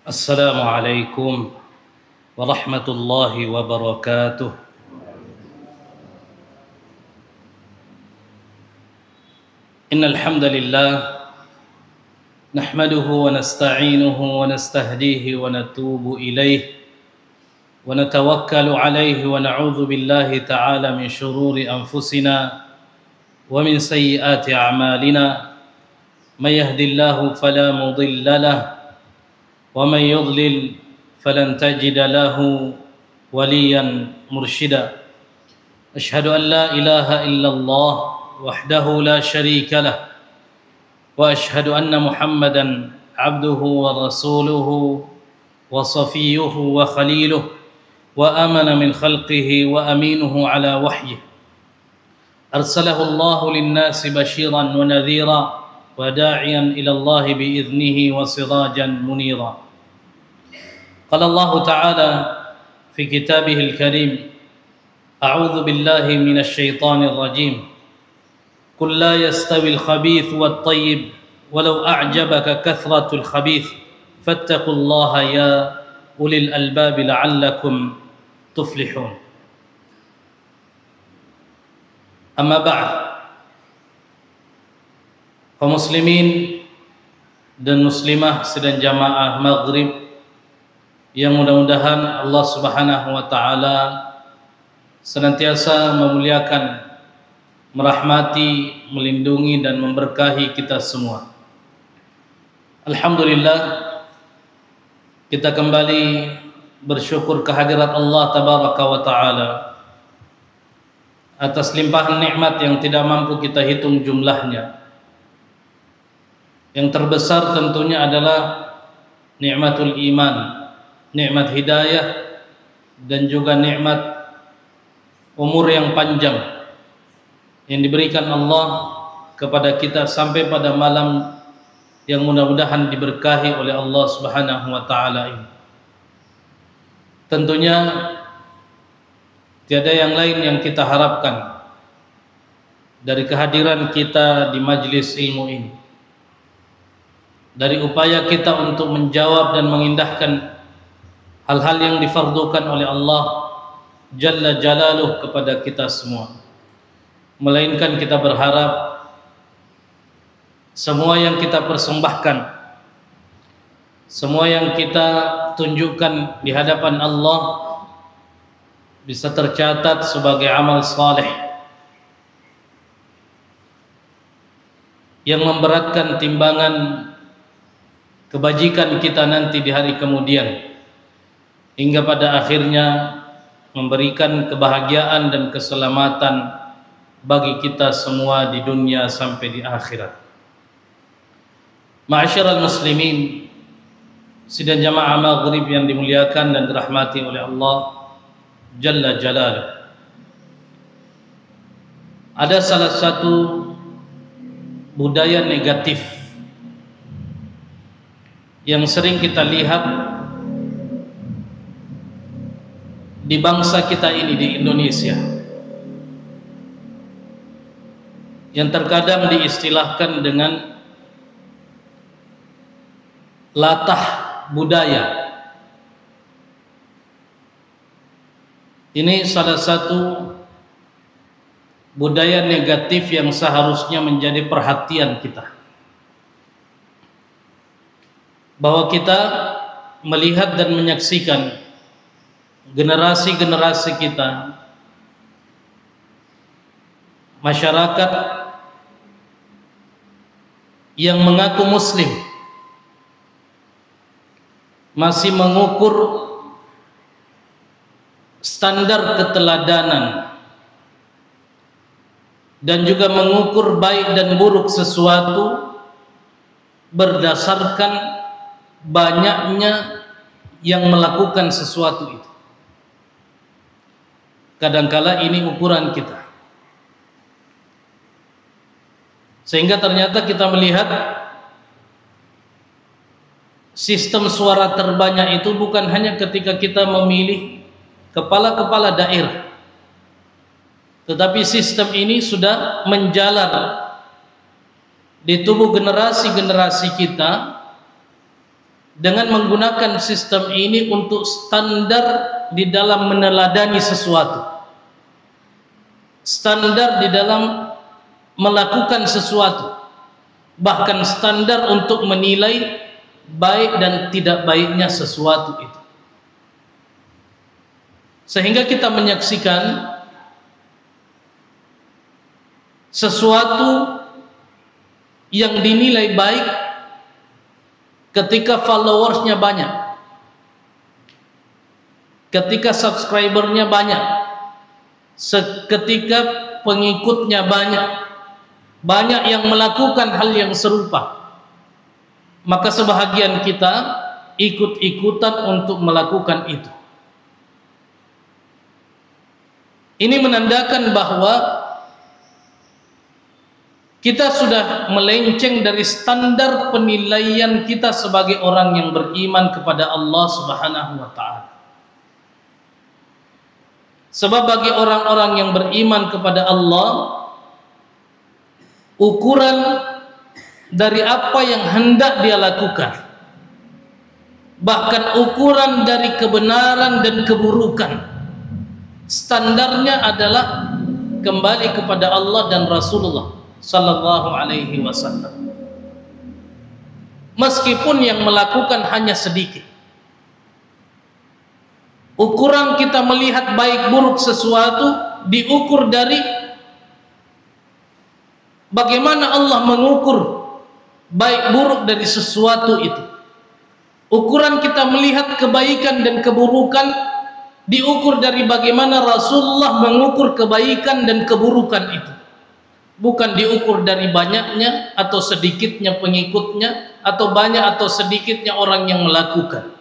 السلام عليكم ورحمة الله وبركاته. إن الحمد لله نحمده ونستعينه ونستهديه ونتوب إليه ونتوكل عليه ونعوذ بالله تعالى من شرور أنفسنا ومن سيئات أعمالنا. من يهد الله فلا مضل له ومن يضلل فلن تجد له وليا مرشدا. أشهد أن لا إله إلا الله وحده لا شريك له وأشهد أن محمدا عبده ورسوله وصفيه وخليله وآمن من خلقه وأمينه على وحيه. أرسله الله للناس بشيرا ونذيرا وداعيا إلى الله بإذنه وسراجا منيرا. قال الله تعالى في كتابه الكريم: أعوذ بالله من الشيطان الرجيم. قل لا يستوي الخبيث والطيب ولو أعجبك كثرة الخبيث فاتقوا الله يا أولي الألباب لعلكم تفلحون. أما بعد، kaum muslimin dan muslimah sedang jamaah maghrib yang mudah-mudahan Allah Subhanahu wa taala senantiasa memuliakan, merahmati, melindungi dan memberkahi kita semua. Alhamdulillah, kita kembali bersyukur kehadirat Allah tabaraka wa taala atas limpahan nikmat yang tidak mampu kita hitung jumlahnya. Yang terbesar tentunya adalah nikmatul iman, nikmat hidayah, dan juga nikmat umur yang panjang yang diberikan Allah kepada kita sampai pada malam yang mudah-mudahan diberkahi oleh Allah Subhanahu wa taala ini. Tentunya tiada yang lain yang kita harapkan dari kehadiran kita di majlis ilmu ini, dari upaya kita untuk menjawab dan mengindahkan hal-hal yang difardukan oleh Allah Jalla Jalaluh kepada kita semua, melainkan kita berharap semua yang kita persembahkan, semua yang kita tunjukkan di hadapan Allah bisa tercatat sebagai amal saleh yang memberatkan timbangan kebajikan kita nanti di hari kemudian, hingga pada akhirnya memberikan kebahagiaan dan keselamatan bagi kita semua di dunia sampai di akhirat. Ma'asyiral muslimin, sidang jamaah maghrib yang dimuliakan dan dirahmati oleh Allah Jalla Jalaluh. Ada salah satu budaya negatif yang sering kita lihat di bangsa kita ini, di Indonesia, yang terkadang diistilahkan dengan latah budaya. Ini salah satu budaya negatif yang seharusnya menjadi perhatian kita, bahwa kita melihat dan menyaksikan generasi-generasi kita, masyarakat yang mengaku muslim masih mengukur standar keteladanan dan juga mengukur baik dan buruk sesuatu berdasarkan banyaknya yang melakukan sesuatu itu. Kadangkala ini ukuran kita, sehingga ternyata kita melihat sistem suara terbanyak itu bukan hanya ketika kita memilih kepala-kepala daerah, tetapi sistem ini sudah menjalar di tubuh generasi-generasi kita dengan menggunakan sistem ini untuk standar di dalam meneladani sesuatu, standar di dalam melakukan sesuatu, bahkan standar untuk menilai baik dan tidak baiknya sesuatu itu. Sehingga kita menyaksikan sesuatu yang dinilai baik ketika followersnya banyak, ketika subscribernya banyak, ketika pengikutnya banyak yang melakukan hal yang serupa, maka sebahagian kita ikut-ikutan untuk melakukan itu. Ini menandakan bahwa kita sudah melenceng dari standar penilaian kita sebagai orang yang beriman kepada Allah Subhanahu wa Ta'ala. Sebab bagi orang-orang yang beriman kepada Allah, ukuran dari apa yang hendak dia lakukan, bahkan ukuran dari kebenaran dan keburukan, standarnya adalah kembali kepada Allah dan Rasulullah sallallahu alaihi wasallam. Meskipun yang melakukan hanya sedikit, ukuran kita melihat baik buruk sesuatu diukur dari bagaimana Allah mengukur baik buruk dari sesuatu itu. Ukuran kita melihat kebaikan dan keburukan diukur dari bagaimana Rasulullah mengukur kebaikan dan keburukan itu, bukan diukur dari banyaknya atau sedikitnya pengikutnya, atau banyak atau sedikitnya orang yang melakukan.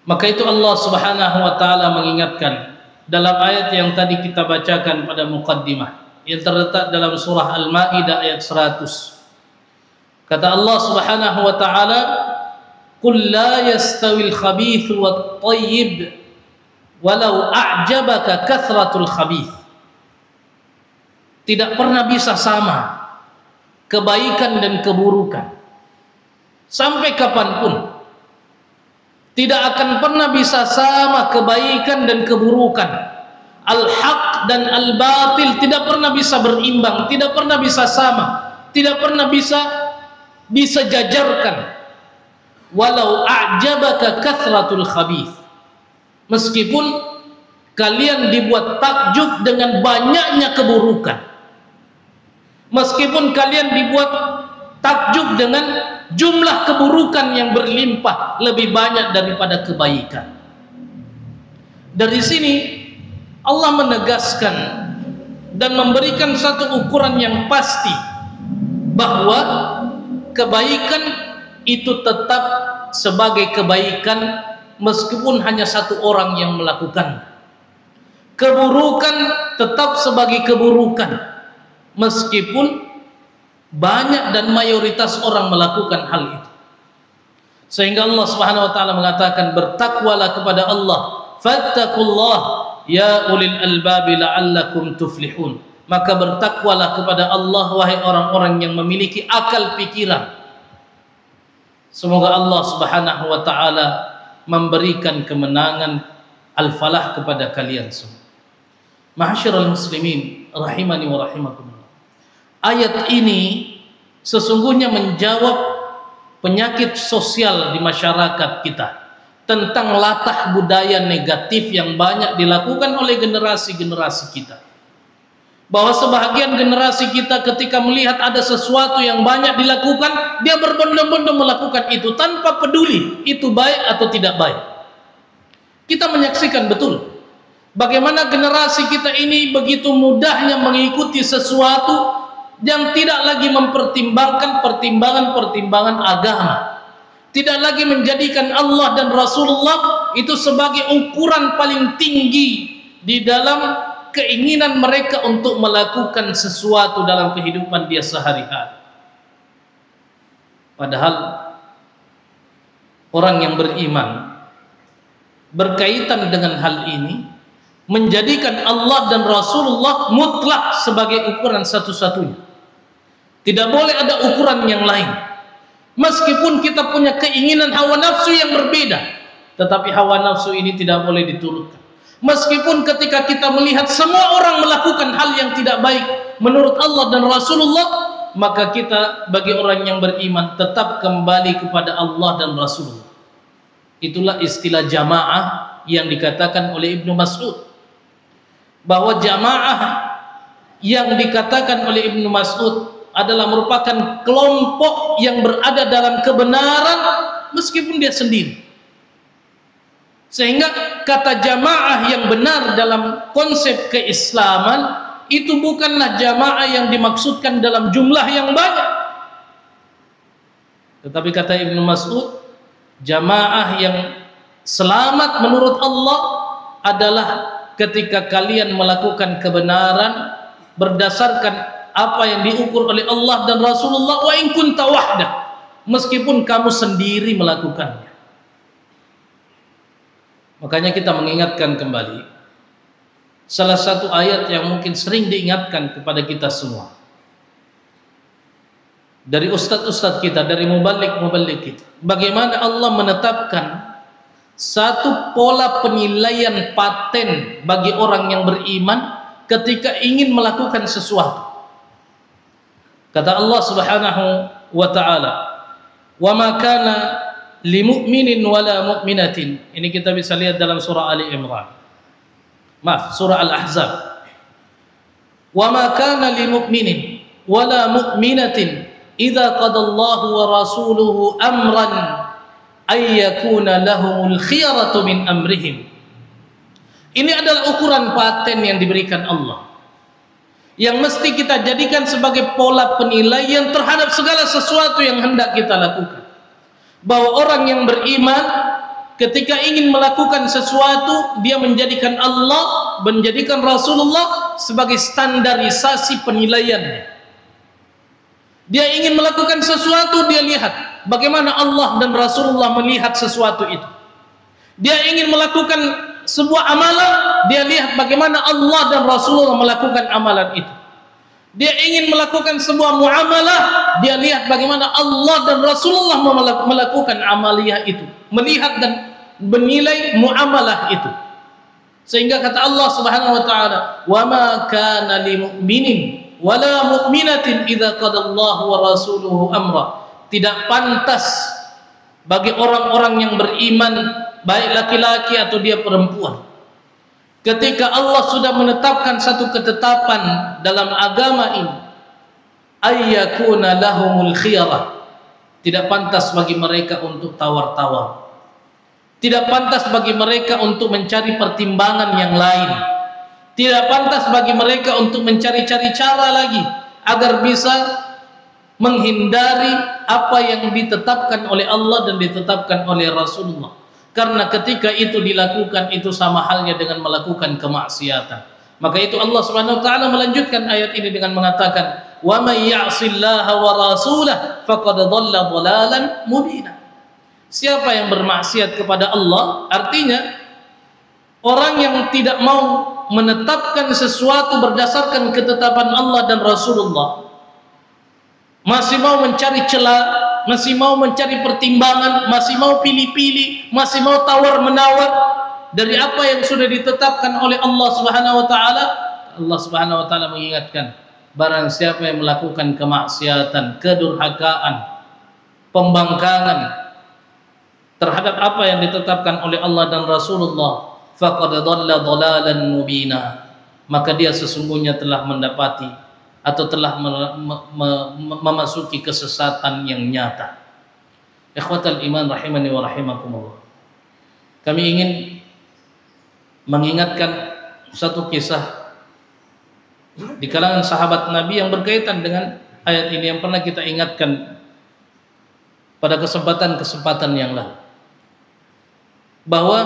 Maka itu Allah Subhanahu wa Ta'ala mengingatkan dalam ayat yang tadi kita bacakan pada muqaddimah yang terletak dalam surah Al-Maidah ayat 100. Kata Allah Subhanahu wa Ta'ala, "Qul la yastawil khabithu wat thayyib walau a'jabaka kathratul khabith." Tidak pernah bisa sama kebaikan dan keburukan. Sampai kapanpun tidak akan pernah bisa sama kebaikan dan keburukan. Al-haq dan al-batil tidak pernah bisa berimbang, tidak pernah bisa sama, tidak pernah bisa jajarkan. Walau a'jabaka kathratul khabith. Meskipun kalian dibuat takjub dengan banyaknya keburukan, meskipun kalian dibuat takjub dengan jumlah keburukan yang berlimpah lebih banyak daripada kebaikan. Dari sini Allah menegaskan dan memberikan satu ukuran yang pasti bahwa kebaikan itu tetap sebagai kebaikan meskipun hanya satu orang yang melakukan. Keburukan tetap sebagai keburukan meskipun banyak dan mayoritas orang melakukan hal itu. Sehingga Allah Subhanahu wa Ta'ala mengatakan, bertakwalah kepada Allah, fattaqullah ya ulil albabi la'allakum tuflihun. Maka bertakwalah kepada Allah wahai orang-orang yang memiliki akal pikiran. Semoga Allah Subhanahu wa Ta'ala memberikan kemenangan al-falah kepada kalian semua. Ma'asyiral muslimin rahimani wa rahimakumullah. Ayat ini sesungguhnya menjawab penyakit sosial di masyarakat kita tentang latah budaya negatif yang banyak dilakukan oleh generasi-generasi kita. Bahwa sebahagian generasi kita ketika melihat ada sesuatu yang banyak dilakukan, dia berbondong-bondong melakukan itu tanpa peduli itu baik atau tidak baik. Kita menyaksikan betul bagaimana generasi kita ini begitu mudahnya mengikuti sesuatu yang tidak lagi mempertimbangkan pertimbangan agama, tidak lagi menjadikan Allah dan Rasulullah itu sebagai ukuran paling tinggi di dalam keinginan mereka untuk melakukan sesuatu dalam kehidupan dia sehari-hari. Padahal orang yang beriman berkaitan dengan hal ini menjadikan Allah dan Rasulullah mutlak sebagai ukuran satu-satunya. Tidak boleh ada ukuran yang lain. Meskipun kita punya keinginan hawa nafsu yang berbeda, tetapi hawa nafsu ini tidak boleh diturutkan. Meskipun ketika kita melihat semua orang melakukan hal yang tidak baik menurut Allah dan Rasulullah, maka kita bagi orang yang beriman tetap kembali kepada Allah dan Rasulullah. Itulah istilah jamaah yang dikatakan oleh Ibnu Mas'ud, bahwa jamaah yang dikatakan oleh Ibnu Mas'ud adalah merupakan kelompok yang berada dalam kebenaran meskipun dia sendiri. Sehingga kata jamaah yang benar dalam konsep keislaman itu bukanlah jamaah yang dimaksudkan dalam jumlah yang banyak, tetapi kata Ibnu Mas'ud, jamaah yang selamat menurut Allah adalah ketika kalian melakukan kebenaran berdasarkan apa yang diukur oleh Allah dan Rasulullah, wa in kunta wahda, meskipun kamu sendiri melakukannya. Makanya kita mengingatkan kembali salah satu ayat yang mungkin sering diingatkan kepada kita semua dari ustadz-ustadz kita, dari mubalik-mubalik kita, bagaimana Allah menetapkan satu pola penilaian paten bagi orang yang beriman ketika ingin melakukan sesuatu. Kata Allah Subhanahu wa ta'ala, wa ma kana limu'minin wala mu'minatin. Ini kita bisa lihat dalam surah Ali Imran. Maaf, surah Al-Ahzab. Wa ma kana limu'minin wala mu'minatin idza qadallahu wa rasuluhu amran ay yakuna lahumul khiyaratu min amrihim. Ini adalah ukuran paten yang diberikan Allah, yang mesti kita jadikan sebagai pola penilaian terhadap segala sesuatu yang hendak kita lakukan. Bahwa orang yang beriman ketika ingin melakukan sesuatu, dia menjadikan Allah, menjadikan Rasulullah sebagai standarisasi penilaiannya. Dia ingin melakukan sesuatu, dia lihat bagaimana Allah dan Rasulullah melihat sesuatu itu. Dia ingin melakukan sebuah amalan, dia lihat bagaimana Allah dan Rasulullah melakukan amalan itu. Dia ingin melakukan sebuah muamalah, dia lihat bagaimana Allah dan Rasulullah melakukan amaliyah itu, melihat dan menilai muamalah itu. Sehingga kata Allah Subhanahu wa ta'ala, wa ma kana limu'minin wala mu'minatin idza qadallahu wa rasuluhu amra. Tidak pantas bagi orang-orang yang beriman, baik laki-laki atau dia perempuan, ketika Allah sudah menetapkan satu ketetapan dalam agama ini, ayyakuna lahumul khiyarah, tidak pantas bagi mereka untuk tawar-tawar, tidak pantas bagi mereka untuk mencari pertimbangan yang lain, tidak pantas bagi mereka untuk mencari-cari cara lagi agar bisa menghindari apa yang ditetapkan oleh Allah dan ditetapkan oleh Rasulullah. Karena ketika itu dilakukan, itu sama halnya dengan melakukan kemaksiatan. Maka itu Allah Subhanahu wa ta'ala melanjutkan ayat ini dengan mengatakan, wa may ya'sillaha wa rasulahu faqad dhalla dhalalan mubina. Siapa yang bermaksiat kepada Allah, artinya orang yang tidak mau menetapkan sesuatu berdasarkan ketetapan Allah dan Rasulullah, masih mau mencari celah, masih mau mencari pertimbangan, masih mau pilih-pilih, masih mau tawar-menawar dari apa yang sudah ditetapkan oleh Allah Subhanahu wa ta'ala. Allah Subhanahu wa ta'ala mengingatkan, barang siapa yang melakukan kemaksiatan, kedurhakaan, pembangkangan terhadap apa yang ditetapkan oleh Allah dan Rasulullah, faqad dhalla dhalalan mubina, maka dia sesungguhnya telah mendapati atau telah memasuki kesesatan yang nyata. Ikhwatal iman rahimani wa rahimakumullah. Kami ingin mengingatkan satu kisah di kalangan sahabat Nabi yang berkaitan dengan ayat ini, yang pernah kita ingatkan pada kesempatan-kesempatan yang lalu, bahwa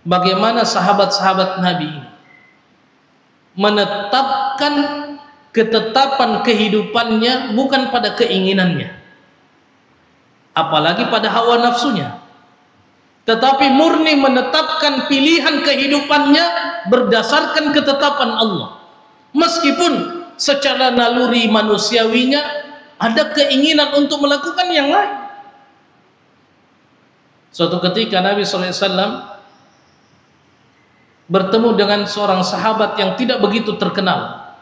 bagaimana sahabat-sahabat Nabi menetapkan ketetapan kehidupannya bukan pada keinginannya, apalagi pada hawa nafsunya, tetapi murni menetapkan pilihan kehidupannya berdasarkan ketetapan Allah. Meskipun secara naluri manusiawinya ada keinginan untuk melakukan yang lain. Suatu ketika Nabi SAW bertemu dengan seorang sahabat yang tidak begitu terkenal,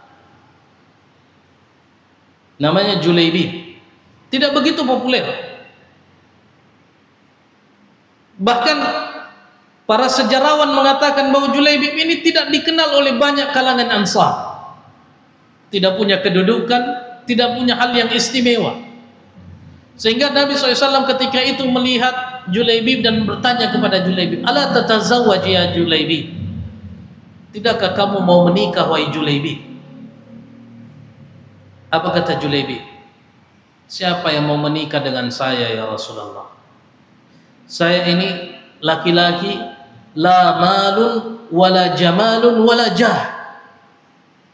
namanya Julaibib, tidak begitu populer. Bahkan para sejarawan mengatakan bahwa Julaibib ini tidak dikenal oleh banyak kalangan Ansar, tidak punya kedudukan, tidak punya hal yang istimewa. Sehingga Nabi SAW ketika itu melihat Julaibib dan bertanya kepada Julaibib, "Ala tatazawwaj ya Julaibib?" Tidakkah kamu mau menikah wahai Julaibib? Apa kata Julaibib? Siapa yang mau menikah dengan saya ya Rasulullah? Saya ini laki-laki la malun wala jamalun wala jah.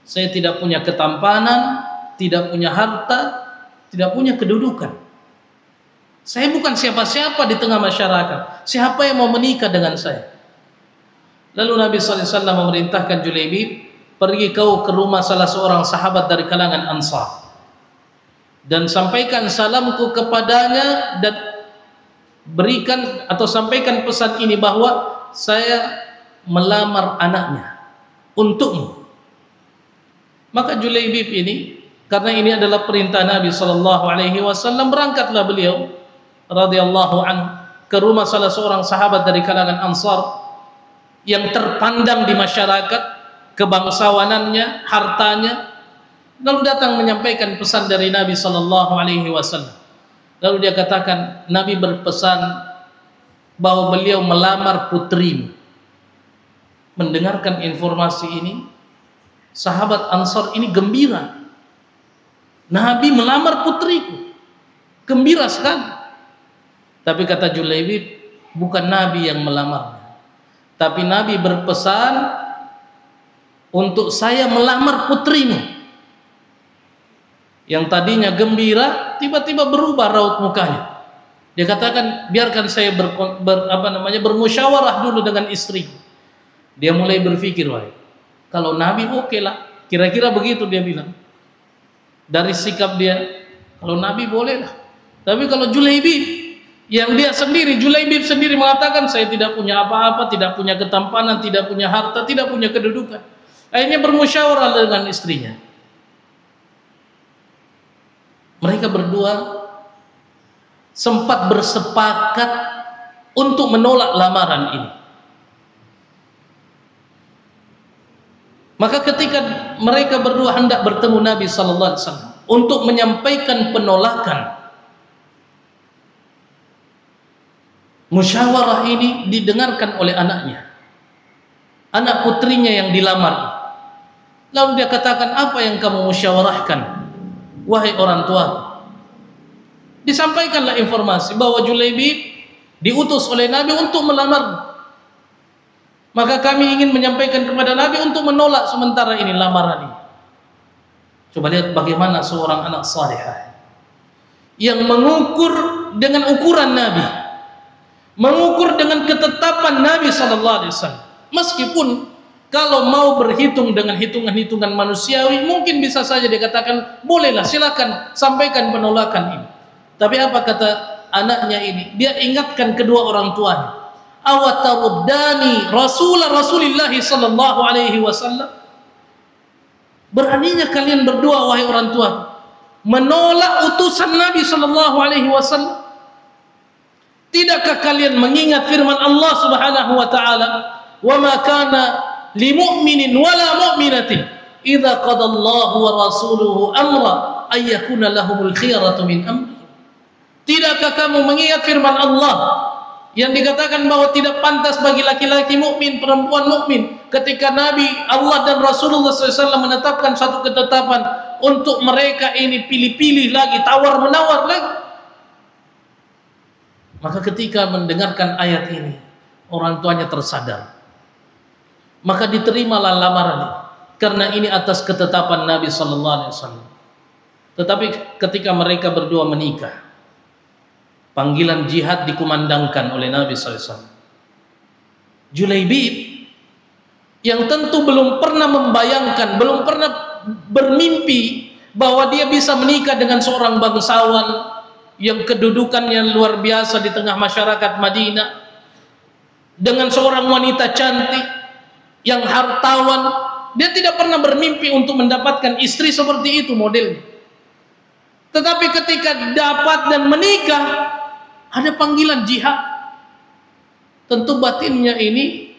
Saya tidak punya ketampanan, tidak punya harta, tidak punya kedudukan. Saya bukan siapa-siapa di tengah masyarakat. Siapa yang mau menikah dengan saya? Lalu Nabi SAW memerintahkan Julaibib, pergi kau ke rumah salah seorang sahabat dari kalangan Ansar dan sampaikan salamku kepadanya dan berikan atau sampaikan pesan ini bahwa saya melamar anaknya untukmu. Maka Julaibib ini, karena ini adalah perintah Nabi SAW, berangkatlah beliau radhiyallahu anhu ke rumah salah seorang sahabat dari kalangan Ansar yang terpandang di masyarakat, kebangsawanannya, hartanya. Lalu datang menyampaikan pesan dari Nabi SAW. Lalu dia katakan, Nabi berpesan bahwa beliau melamar putrimu. Mendengarkan informasi ini, sahabat Ansar ini gembira. Nabi melamar putriku, gembira sekali. Tapi kata Julaibib, bukan Nabi yang melamarnya, tapi Nabi berpesan untuk saya melamar putrimu. Yang tadinya gembira tiba-tiba berubah raut mukanya. Dia katakan, biarkan saya bermusyawarah dulu dengan istri. Dia mulai berpikir, wah, kalau Nabi oke lah, kira-kira begitu dia bilang. Dari sikap dia, kalau Nabi boleh lah. Tapi kalau Julaibib, yang dia sendiri, Julaibib sendiri mengatakan, saya tidak punya apa-apa, tidak punya ketampanan, tidak punya harta, tidak punya kedudukan. Akhirnya bermusyawarah dengan istrinya. Mereka berdua sempat bersepakat untuk menolak lamaran ini. Maka ketika mereka berdua hendak bertemu Nabi SAW untuk menyampaikan penolakan, musyawarah ini didengarkan oleh anaknya, anak putrinya yang dilamar. Lalu dia katakan, apa yang kamu musyawarahkan, wahai orang tua? Disampaikanlah informasi bahwa Julaibib diutus oleh Nabi untuk melamar. Maka kami ingin menyampaikan kepada Nabi untuk menolak sementara ini lamaran ini. Coba lihat bagaimana seorang anak salihah yang mengukur dengan ukuran Nabi, mengukur dengan ketetapan Nabi SAW. Meskipun kalau mau berhitung dengan hitungan-hitungan manusiawi, mungkin bisa saja dikatakan, bolehlah, silakan sampaikan penolakan ini. Tapi apa kata anaknya ini? Dia ingatkan kedua orang tuanya. Awataruddani Rasulullah sallallahu alaihi wasallam. Beraninya kalian berdua wahai orang tua menolak utusan Nabi sallallahu alaihi wasallam? Tidakkah kalian mengingat firman Allah Subhanahu wa taala, "Wa ma kana limu'minin wala mu'minatin idza qadallahu wa rasuluhu amra ay yakuna lahumul khiyaratu min amri." Tidakkah kamu mengingat firman Allah yang dikatakan bahwa tidak pantas bagi laki-laki mukmin, perempuan mukmin, ketika Nabi, Allah dan Rasulullah SAW menetapkan satu ketetapan untuk mereka ini pilih-pilih lagi, tawar-menawar lagi. Maka ketika mendengarkan ayat ini, orang tuanya tersadar. Maka diterimalah lamaran ini, karena ini atas ketetapan Nabi SAW. Tetapi ketika mereka berdua menikah, panggilan jihad dikumandangkan oleh Nabi SAW. Julaibib yang tentu belum pernah membayangkan, belum pernah bermimpi bahwa dia bisa menikah dengan seorang bangsawan yang kedudukannya luar biasa di tengah masyarakat Madinah, dengan seorang wanita cantik yang hartawan. Dia tidak pernah bermimpi untuk mendapatkan istri seperti itu modelnya. Tetapi ketika dapat dan menikah, ada panggilan jihad. Tentu batinnya ini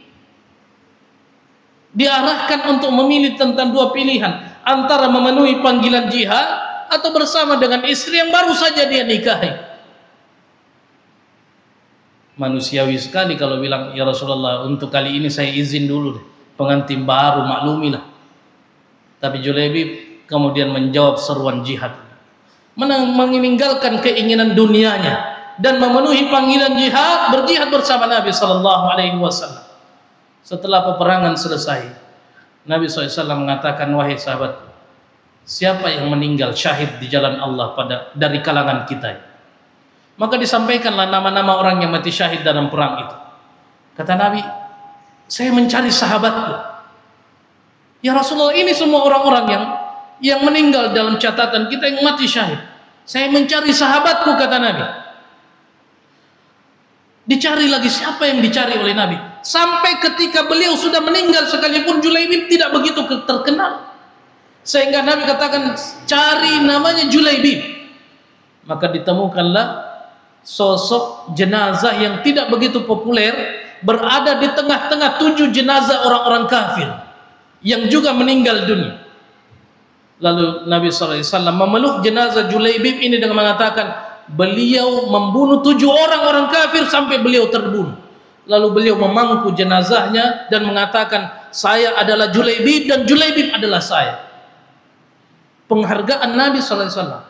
diarahkan untuk memilih tentang dua pilihan, antara memenuhi panggilan jihad atau bersama dengan istri yang baru saja dia nikahi. Manusiawi sekali kalau bilang, ya Rasulullah, untuk kali ini saya izin dulu deh, pengantin baru, maklumilah. Tapi Julaibib kemudian menjawab seruan jihad, meninggalkan keinginan dunianya dan memenuhi panggilan jihad, berjihad bersama Nabi sallallahu alaihi wasallam. Setelah peperangan selesai, Nabi SAW mengatakan, wahai sahabat, siapa yang meninggal syahid di jalan Allah dari kalangan kita? Maka disampaikanlah nama-nama orang yang mati syahid dalam perang itu. Kata Nabi, saya mencari sahabatku. Ya Rasulullah, ini semua orang-orang yang meninggal dalam catatan kita yang mati syahid. Saya mencari sahabatku, kata Nabi. Dicari lagi, siapa yang dicari oleh Nabi? Sampai ketika beliau sudah meninggal sekalipun Julaibib tidak begitu terkenal. Sehingga Nabi katakan, cari namanya Julaibib. Maka ditemukanlah sosok jenazah yang tidak begitu populer berada di tengah-tengah 7 jenazah orang-orang kafir yang juga meninggal dunia. Lalu Nabi SAW memeluk jenazah Julaibib ini dengan mengatakan, beliau membunuh 7 orang kafir sampai beliau terbunuh. Lalu beliau memangku jenazahnya dan mengatakan, saya adalah Julaibib dan Julaibib adalah saya. Penghargaan Nabi SAW,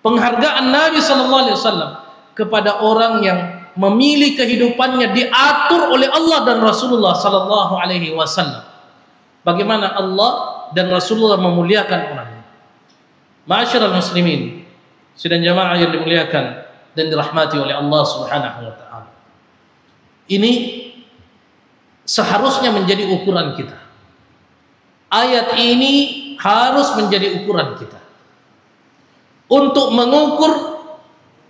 penghargaan Nabi SAW kepada orang yang memilih kehidupannya diatur oleh Allah dan Rasulullah SAW. Bagaimana Allah dan Rasulullah memuliakan orangnya. Ma'asyiral muslimin, sidang jamaah yang dimuliakan dan dirahmati oleh Allah Subhanahu wa taala. Ini seharusnya menjadi ukuran kita. Ayat ini harus menjadi ukuran kita untuk mengukur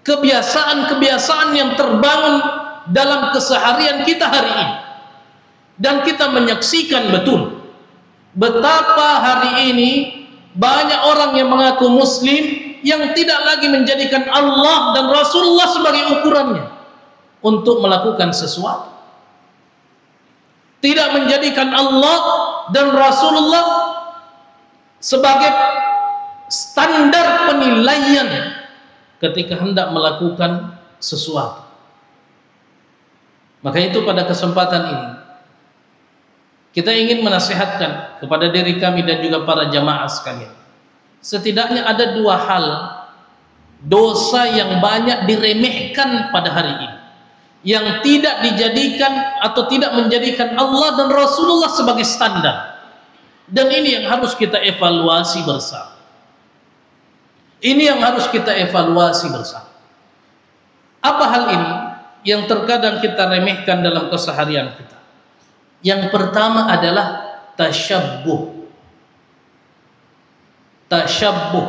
kebiasaan-kebiasaan yang terbangun dalam keseharian kita hari ini. Dan kita menyaksikan betul betapa hari ini banyak orang yang mengaku muslim yang tidak lagi menjadikan Allah dan Rasulullah sebagai ukurannya untuk melakukan sesuatu. Tidak menjadikan Allah dan Rasulullah sebagai standar penilaian ketika hendak melakukan sesuatu. Maka itu pada kesempatan ini kita ingin menasihatkan kepada diri kami dan juga para jamaah sekalian. Setidaknya ada 2 hal dosa yang banyak diremehkan pada hari ini, yang tidak dijadikan atau tidak menjadikan Allah dan Rasulullah sebagai standar. Dan ini yang harus kita evaluasi bersama. Ini yang harus kita evaluasi bersama. Apa hal ini yang terkadang kita remehkan dalam keseharian kita? Yang pertama adalah tasyabbuh. Tasyabbuh,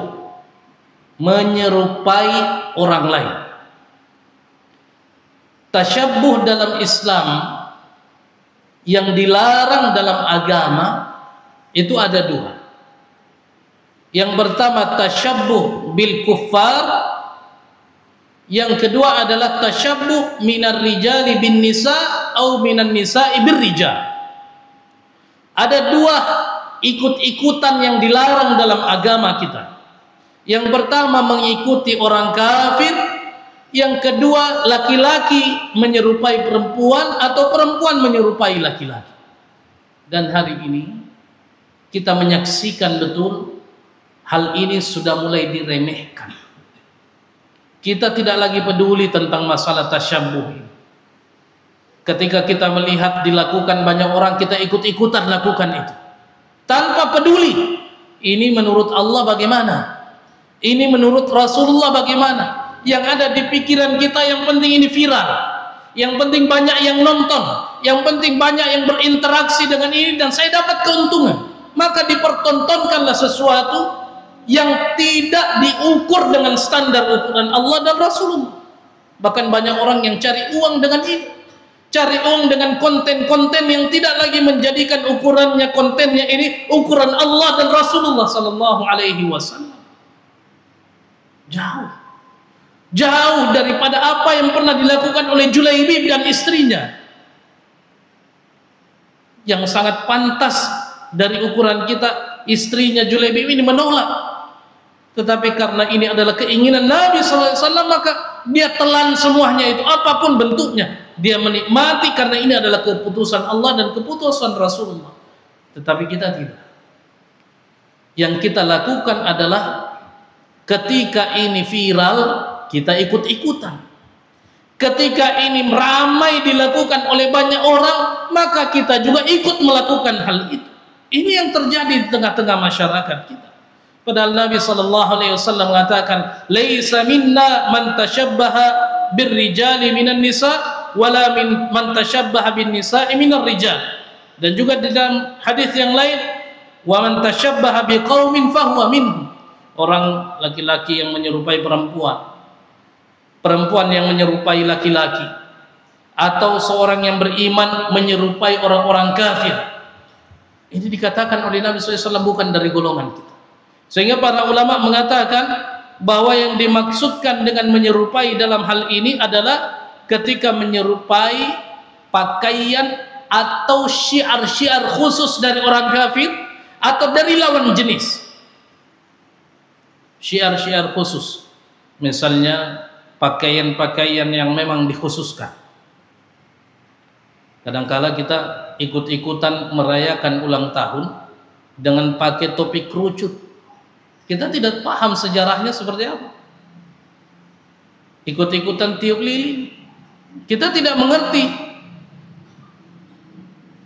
menyerupai orang lain. Tasyabbuh dalam Islam yang dilarang dalam agama itu ada 2. Yang pertama tasyabbuh bil kuffar, yang kedua adalah tasyabbuh minar rijali bin nisa atau minan nisa'i bir rijal. Ada 2 ikut-ikutan yang dilarang dalam agama kita. Yang pertama mengikuti orang kafir, yang kedua laki-laki menyerupai perempuan atau perempuan menyerupai laki-laki. Dan hari ini kita menyaksikan betul hal ini sudah mulai diremehkan. Kita tidak lagi peduli tentang masalah tasyabbuh ini. Ketika kita melihat dilakukan banyak orang, kita ikut-ikutan lakukan itu tanpa peduli ini menurut Allah bagaimana, ini menurut Rasulullah bagaimana. Yang ada di pikiran kita yang penting ini viral, yang penting banyak yang nonton, yang penting banyak yang berinteraksi dengan ini dan saya dapat keuntungan. Maka dipertontonkanlah sesuatu yang tidak diukur dengan standar ukuran Allah dan Rasulullah. Bahkan banyak orang yang cari uang dengan ini, cari uang dengan konten-konten yang tidak lagi menjadikan ukurannya, kontennya ini ukuran Allah dan Rasulullah sallallahu alaihi wasallam. Jauh daripada apa yang pernah dilakukan oleh Julaibib dan istrinya, yang sangat pantas dari ukuran kita. Istrinya Julaibib ini menolak, tetapi karena ini adalah keinginan Nabi SAW, maka dia telan semuanya itu, apapun bentuknya. Dia menikmati karena ini adalah keputusan Allah dan keputusan Rasulullah. Tetapi kita tidak. Yang kita lakukan adalah ketika ini viral, kita ikut-ikutan. Ketika ini ramai dilakukan oleh banyak orang, maka kita juga ikut melakukan hal itu. Ini yang terjadi di tengah-tengah masyarakat kita. Padahal Nabi SAW mengatakan, "Laisa minna man tashabbaha birrijali minan nisa, wala man tashabbaha bin nisa'i minar rijal." Dan juga di dalam hadis yang lain, "Wa man tashabbaha biqaumin fahuwa minhum." Orang laki-laki yang menyerupai perempuan, perempuan yang menyerupai laki-laki, atau seorang yang beriman menyerupai orang-orang kafir. Ini dikatakan oleh Nabi SAW bukan dari golongan kita. Sehingga para ulama mengatakan bahwa yang dimaksudkan dengan menyerupai dalam hal ini adalah ketika menyerupai pakaian atau syiar-syiar khusus dari orang kafir atau dari lawan jenis. Syiar-syiar khusus, misalnya pakaian-pakaian yang memang dikhususkan. Kadangkala kita ikut-ikutan merayakan ulang tahun dengan pakai topi kerucut. Kita tidak paham sejarahnya seperti apa. Ikut-ikutan tiup lilin. Kita tidak mengerti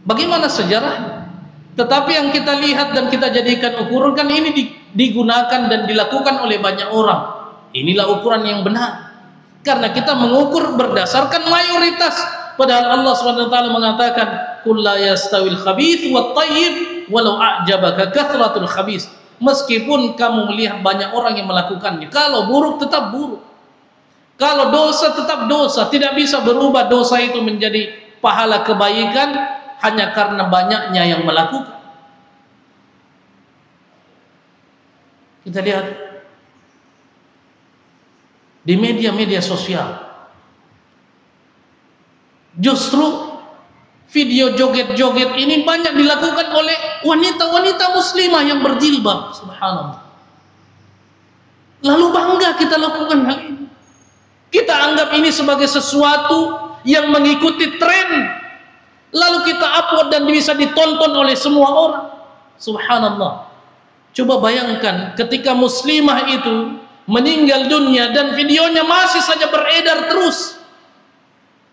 bagaimana sejarahnya. Tetapi yang kita lihat dan kita jadikan ukuran, kan ini digunakan dan dilakukan oleh banyak orang. Inilah ukuran yang benar. Karena kita mengukur berdasarkan mayoritas. Padahal Allah SWT mengatakan, "Qul la yastawil khabith wat thayyib walau a'jabaka kathratul khabith." Meskipun kamu melihat banyak orang yang melakukannya, kalau buruk tetap buruk. Kalau dosa tetap dosa, tidak bisa berubah dosa itu menjadi pahala kebaikan hanya karena banyaknya yang melakukan. Kita lihat di media-media sosial, justru video joget-joget ini banyak dilakukan oleh wanita-wanita muslimah yang berjilbab. Subhanallah. Lalu bangga kita lakukan hal ini. Kita anggap ini sebagai sesuatu yang mengikuti tren. Lalu kita upload dan bisa ditonton oleh semua orang. Subhanallah. Coba bayangkan ketika muslimah itu meninggal dunia dan videonya masih saja beredar terus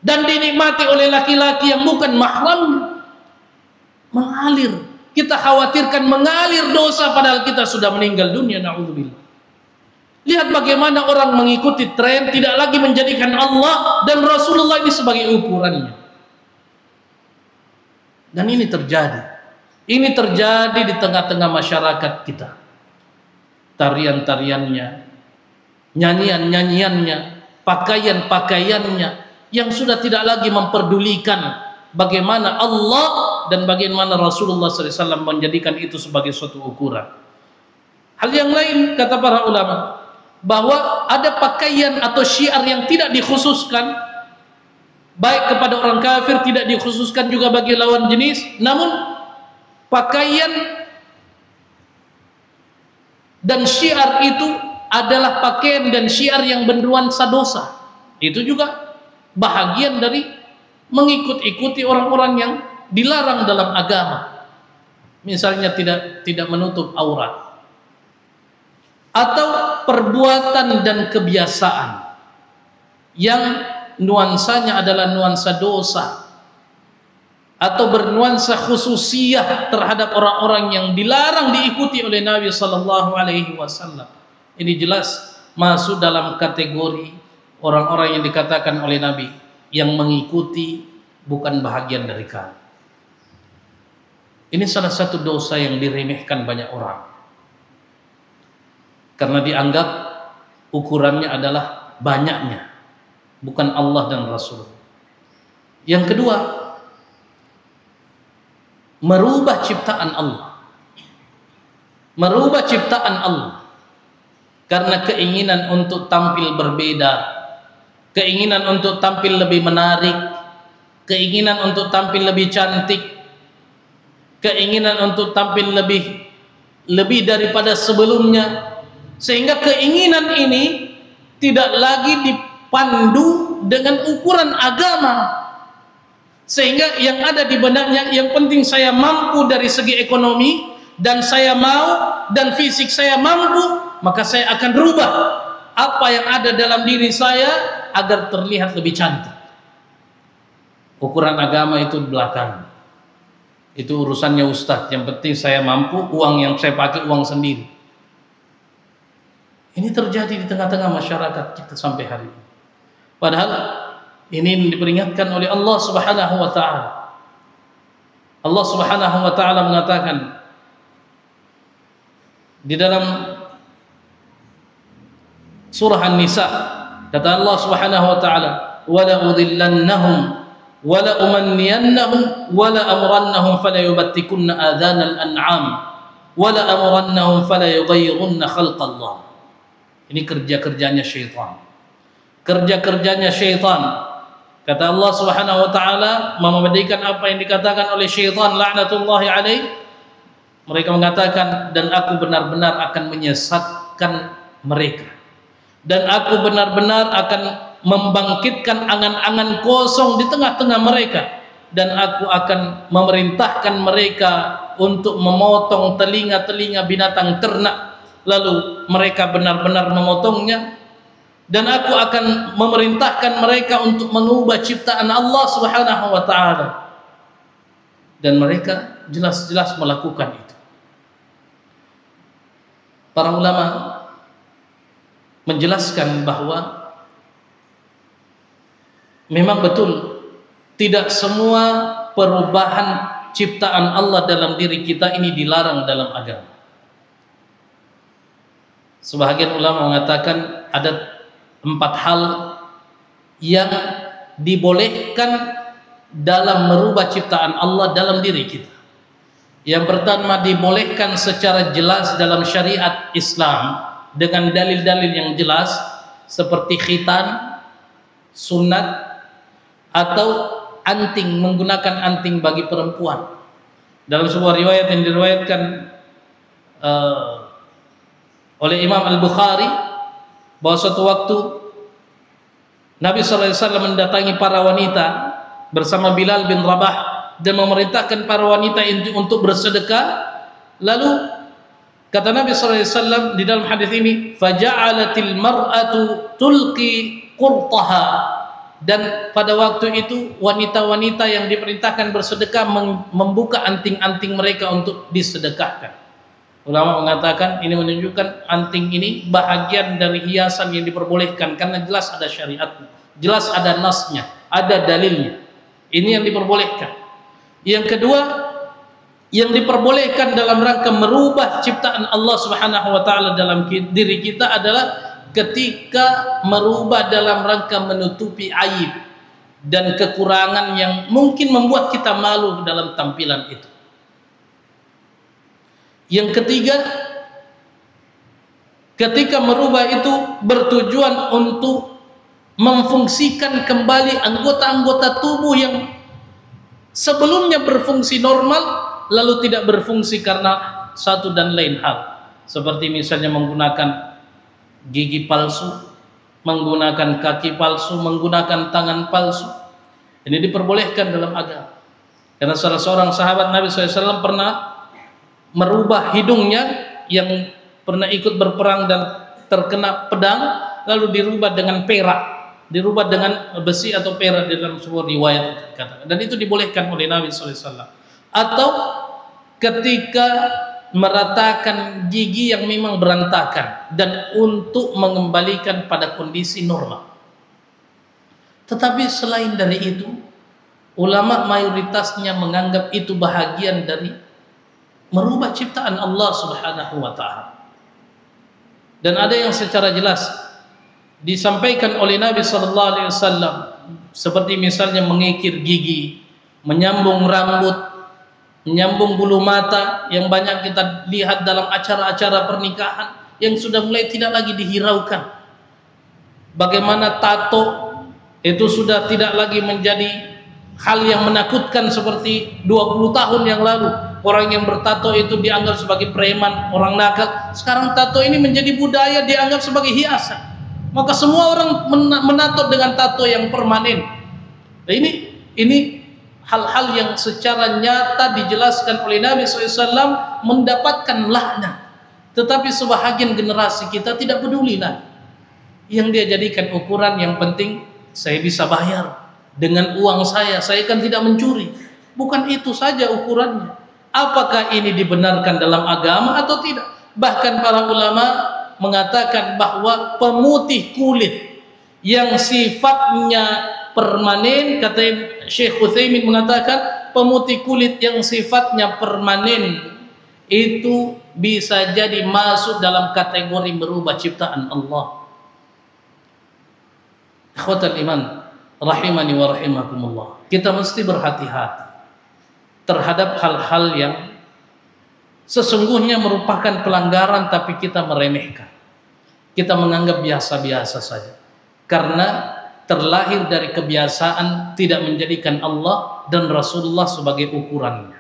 dan dinikmati oleh laki-laki yang bukan mahramnya, mengalir. Kita khawatirkan mengalir dosa padahal kita sudah meninggal dunia. Na'udzubillah. Lihat bagaimana orang mengikuti tren, tidak lagi menjadikan Allah dan Rasulullah ini sebagai ukurannya. Dan ini terjadi. Ini terjadi di tengah-tengah masyarakat kita. Tarian-tariannya, nyanyian-nyanyiannya, pakaian-pakaiannya yang sudah tidak lagi memperdulikan bagaimana Allah dan bagaimana Rasulullah SAW menjadikan itu sebagai suatu ukuran. Hal yang lain, kata para ulama, bahwa ada pakaian atau syiar yang tidak dikhususkan baik kepada orang kafir, tidak dikhususkan juga bagi lawan jenis, namun pakaian dan syiar itu adalah pakaian dan syiar yang bernuansa dosa. Itu juga bahagian dari mengikut-ikuti orang-orang yang dilarang dalam agama. Misalnya tidak menutup aurat, atau perbuatan dan kebiasaan yang nuansanya adalah nuansa dosa atau bernuansa khususiyah terhadap orang-orang yang dilarang diikuti oleh Nabi sallallahu alaihi wasallam. Ini jelas masuk dalam kategori orang-orang yang dikatakan oleh Nabi yang mengikuti bukan bahagian dari kami. Ini salah satu dosa yang diremehkan banyak orang. karena dianggap ukurannya adalah banyaknya, bukan Allah dan Rasul. Yang kedua, merubah ciptaan Allah. Merubah ciptaan Allah karena keinginan untuk tampil berbeda, keinginan untuk tampil lebih menarik, keinginan untuk tampil lebih cantik, keinginan untuk tampil lebih daripada sebelumnya, sehingga keinginan ini tidak lagi dipandu dengan ukuran agama, sehingga yang ada di benaknya yang penting saya mampu dari segi ekonomi, dan saya mau, dan fisik saya mampu, maka saya akan rubah apa yang ada dalam diri saya agar terlihat lebih cantik. Ukuran agama itu belakangan, itu urusannya ustadz. Yang penting saya mampu, uang yang saya pakai uang sendiri. Ini terjadi di tengah-tengah masyarakat kita sampai hari ini. Padahal ini diperingatkan oleh Allah Subhanahu wa taala. Allah Subhanahu wa taala mengatakan di dalam surah An-Nisa, kata Allah Subhanahu wa taala, "Wala udhillannahum wala umanniyannahum wala amrannahum fala yubattikunna adhanal an'am wala amrannahum fala yughayyirunna khalqallah." Ini kerja-kerjanya syaitan. Kerja-kerjanya syaitan. Kata Allah Subhanahu wa taala membandingkan apa yang dikatakan oleh syaitan laknatullahi alaih. Mereka mengatakan, dan aku benar-benar akan menyesatkan mereka, dan aku benar-benar akan membangkitkan angan-angan kosong di tengah-tengah mereka, dan aku akan memerintahkan mereka untuk memotong telinga-telinga binatang ternak, lalu mereka benar-benar memotongnya, dan aku akan memerintahkan mereka untuk mengubah ciptaan Allah Subhanahu wa taala, dan mereka jelas-jelas melakukan itu. Para ulama menjelaskan bahwa memang betul tidak semua perubahan ciptaan Allah dalam diri kita ini dilarang dalam agama. Sebahagian ulama mengatakan ada 4 hal yang dibolehkan dalam merubah ciptaan Allah dalam diri kita. Yang pertama, dibolehkan secara jelas dalam syariat Islam dengan dalil-dalil yang jelas seperti khitan, sunat, atau anting, menggunakan anting bagi perempuan. Dalam sebuah riwayat yang diriwayatkan oleh Imam Al-Bukhari, bahwa suatu waktu Nabi SAW mendatangi para wanita bersama Bilal bin Rabah dan memerintahkan para wanita untuk bersedekah. Lalu kata Nabi SAW di dalam hadis ini, faja'alatil mar'atu tulqi qurtaha, dan pada waktu itu wanita-wanita yang diperintahkan bersedekah membuka anting-anting mereka untuk disedekahkan. Ulama mengatakan ini menunjukkan anting ini bahagian dari hiasan yang diperbolehkan karena jelas ada syariatnya, jelas ada nasnya, ada dalilnya. Ini yang diperbolehkan. Yang kedua, yang diperbolehkan dalam rangka merubah ciptaan Allah Subhanahu wa taala dalam diri kita adalah ketika merubah dalam rangka menutupi aib dan kekurangan yang mungkin membuat kita malu dalam tampilan itu. Yang ketiga, ketika merubah itu bertujuan untuk memfungsikan kembali anggota-anggota tubuh yang sebelumnya berfungsi normal lalu tidak berfungsi karena satu dan lain hal, seperti misalnya menggunakan gigi palsu, menggunakan kaki palsu, menggunakan tangan palsu. Ini diperbolehkan dalam agama. Karena salah seorang sahabat Nabi SAW pernah merubah hidungnya yang pernah ikut berperang dan terkena pedang, lalu dirubah dengan perak, dirubah dengan besi atau perak dalam sebuah riwayat katakan. Dan itu dibolehkan oleh Nabi SAW. Atau ketika meratakan gigi yang memang berantakan dan untuk mengembalikan pada kondisi normal. Tetapi selain dari itu, ulama mayoritasnya menganggap itu bahagian dari merubah ciptaan Allah Subhanahu wa taala. Dan ada yang secara jelas disampaikan oleh Nabi sallallahu alaihi wasallam, seperti misalnya mengikir gigi, menyambung rambut, menyambung bulu mata yang banyak kita lihat dalam acara-acara pernikahan yang sudah mulai tidak lagi dihiraukan. Bagaimana tato itu sudah tidak lagi menjadi hal yang menakutkan seperti 20 tahun yang lalu. Orang yang bertato itu dianggap sebagai preman, orang nakal. Sekarang tato ini menjadi budaya, dianggap sebagai hiasan. Maka semua orang menato dengan tato yang permanen. Nah, ini hal-hal yang secara nyata dijelaskan oleh Nabi SAW mendapatkan laknat. Tetapi sebahagian generasi kita tidak peduli lah. Yang dia jadikan ukuran yang penting saya bisa bayar dengan uang saya kan tidak mencuri. Bukan itu saja ukurannya. Apakah ini dibenarkan dalam agama atau tidak? Bahkan para ulama mengatakan bahwa pemutih kulit yang sifatnya permanen, kata Syekh Utsaimin mengatakan pemutih kulit yang sifatnya permanen itu bisa jadi masuk dalam kategori merubah ciptaan Allah. Ikhwatal iman rahimani wa rahimakumullah. Kita mesti berhati-hati terhadap hal-hal yang sesungguhnya merupakan pelanggaran tapi kita meremehkan. Kita menganggap biasa-biasa saja. Karena terlahir dari kebiasaan tidak menjadikan Allah dan Rasulullah sebagai ukurannya.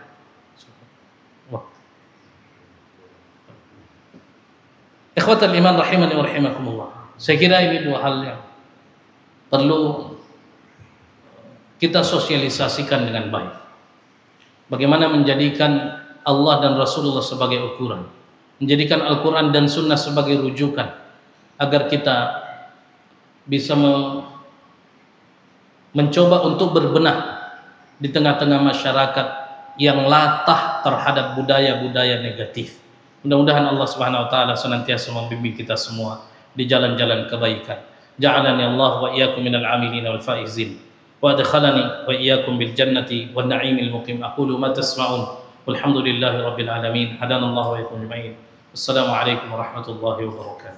Ikhwatal iman rahimani wa rahimakumullah. Saya kira ini dua hal yang perlu kita sosialisasikan dengan baik. Bagaimana menjadikan Allah dan Rasulullah sebagai ukuran, menjadikan Al-Quran dan Sunnah sebagai rujukan, agar kita bisa mencoba untuk berbenah di tengah-tengah masyarakat yang latah terhadap budaya-budaya negatif. Mudah-mudahan Allah Subhanahu wa taala senantiasa membimbing kita semua di jalan-jalan kebaikan. Ja'alani Allah wa iyyakum minal 'amilin wal faizin. وأدخلني وإياكم بالجنة والنعيم المقيم. أقول ما تسمعون والحمد لله رب العالمين. هدانا الله وإياكم أجمعين. السلام عليكم ورحمة الله وبركاته.